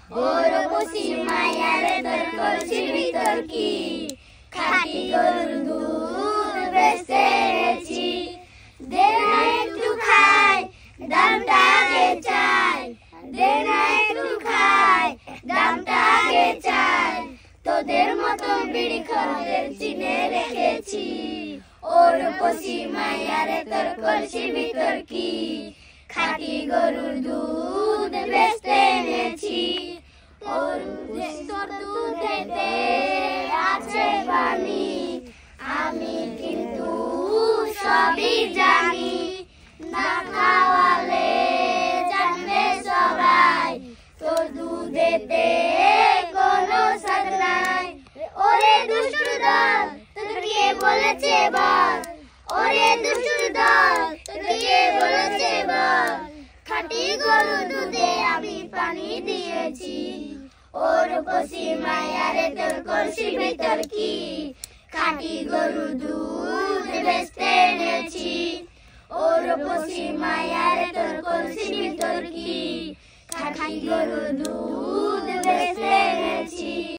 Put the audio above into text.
ওর বসি মায়ারে তোর কলসির ভিতর কি খাঁটি গরুর দুধ বেচেছি দে না একটু খাই দামটা আগে চাই দে না একটু খাই দামটা আগে চাই তোদের মতো বিড়ি খরদের চিনে রেখেছি ওর বসি মায়ারে তোর কলসির ভিতর কি খাঁটি গরুর দুধ বেচতে এনেছি ওর তোর দুধেতে আছে পানি আমি কিন্তু সবই জানি না খাওয়ালে জানবে সবাই তোর দুধেতে কোনো স্বাদ নাই ওরে দুষ্টু দল তোকে কে বলেছে বল ওরে দুষ্টু দল তোকে কে বলেছে বল খাঁটি গরুর দুধে আমি পানি দিয়েছি ওর বসি মায়ারে তোর কলসির ভিতর কি খাঁটি গরুর দুধ বেচতে এনেছি ওর বসি মায়ারে তোর কলসির ভিতর কি খাঁটি গরুর দুধ